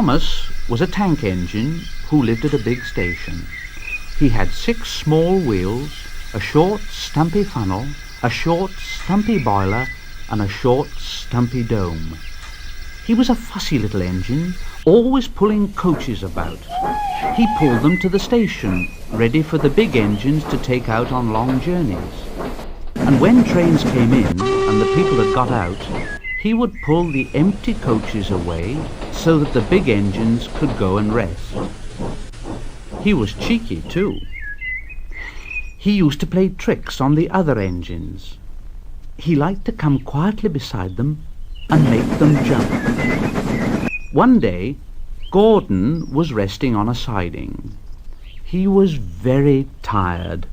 Thomas was a tank engine who lived at a big station. He had 6 small wheels, a short, stumpy funnel, a short, stumpy boiler, and a short, stumpy dome. He was a fussy little engine, always pulling coaches about. He pulled them to the station, ready for the big engines to take out on long journeys. And when trains came in and the people had got out, he would pull the empty coaches away so that the big engines could go and rest. He was cheeky too. He used to play tricks on the other engines. He liked to come quietly beside them and make them jump. One day, Gordon was resting on a siding. He was very tired.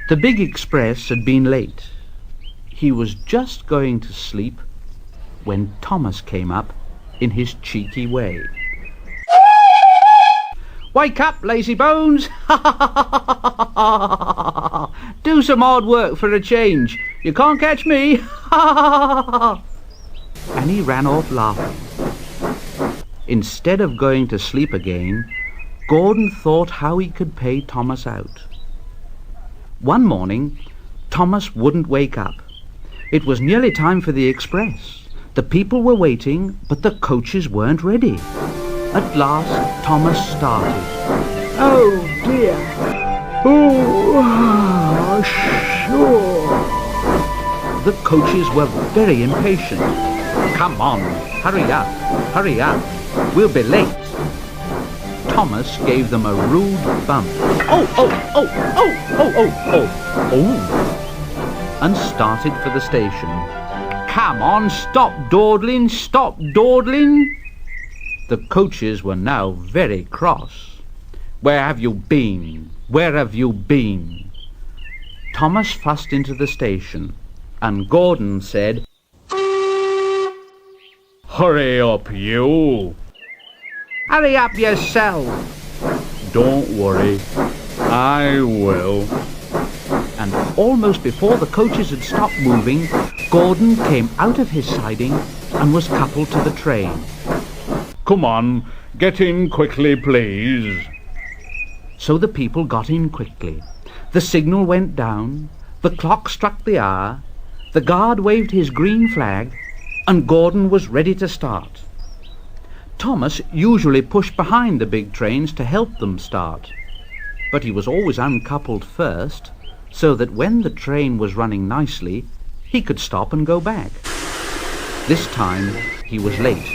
The big express had been late. He was just going to sleep when Thomas came up in his cheeky way. "Wake up, lazy bones! Do some hard work for a change. You can't catch me!" And he ran off laughing. Instead of going to sleep again, Gordon thought how he could pay Thomas out. One morning, Thomas wouldn't wake up. It was nearly time for the express. The people were waiting, but the coaches weren't ready. At last, Thomas started. "Oh dear! Oh, sure!" The coaches were very impatient. "Come on, hurry up, hurry up. We'll be late." Thomas gave them a rude bump. "Oh, oh, oh, oh, oh, oh, oh, oh," and started for the station. "Come on, stop dawdling, stop dawdling." The coaches were now very cross. "Where have you been? Where have you been?" Thomas fussed into the station, and Gordon said, "Hurry up, you!" "Hurry up yourself." "Don't worry, I will." And almost before the coaches had stopped moving, Gordon came out of his siding and was coupled to the train. "Come on, get in quickly, please." So the people got in quickly. The signal went down, the clock struck the hour, the guard waved his green flag, and Gordon was ready to start. Thomas usually pushed behind the big trains to help them start, but he was always uncoupled first, so that when the train was running nicely, he could stop and go back. This time he was late,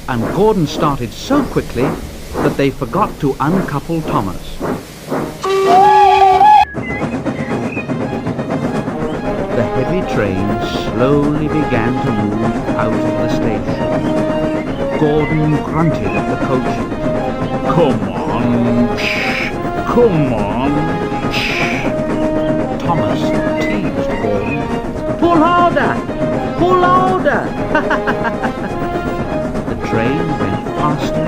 and Gordon started so quickly that they forgot to uncouple Thomas. The heavy train slowly began to move out of the station. Gordon grunted at the coaches. "Come on, shh, come on, shh." Thomas teased Gordon. "Pull harder! Pull harder!" The train went faster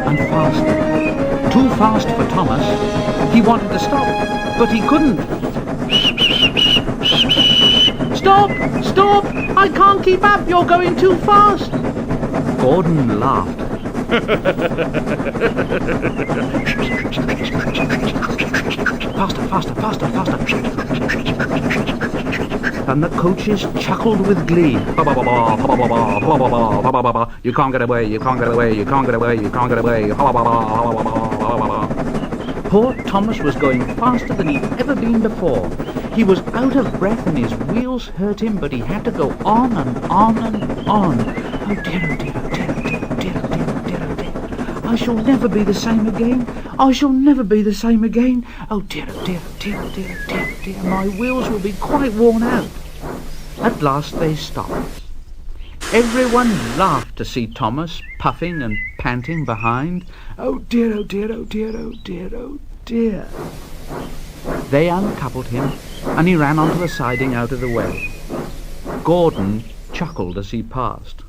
and faster. Too fast for Thomas. He wanted to stop, but he couldn't. "Stop! Stop! I can't keep up! You're going too fast!" Gordon laughed. "Faster, faster, faster, faster!" And the coaches chuckled with glee. "You can't get away, you can't get away, you can't get away, you can't get away." Poor Thomas was going faster than he'd ever been before. He was out of breath and his wheels hurt him, but he had to go on and on and on. "Oh dear, oh dear, oh dear, oh dear, oh dear, oh dear, oh dear, oh dear. I shall never be the same again. I shall never be the same again. Oh dear, oh dear, oh dear, oh dear, oh dear, oh dear. My wheels will be quite worn out." At last they stopped. Everyone laughed to see Thomas puffing and panting behind. "Oh dear, oh dear, oh dear, oh dear, oh dear." They uncoupled him, and he ran onto the siding out of the way. Gordon chuckled as he passed.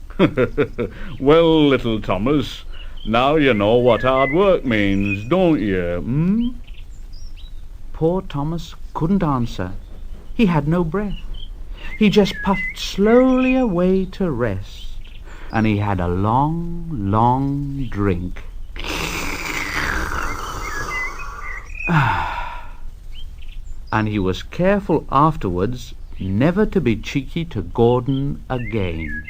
"Well, little Thomas, now you know what hard work means, don't you, hmm?" Poor Thomas couldn't answer. He had no breath. He just puffed slowly away to rest. and he had a long, long drink. And he was careful afterwards never to be cheeky to Gordon again.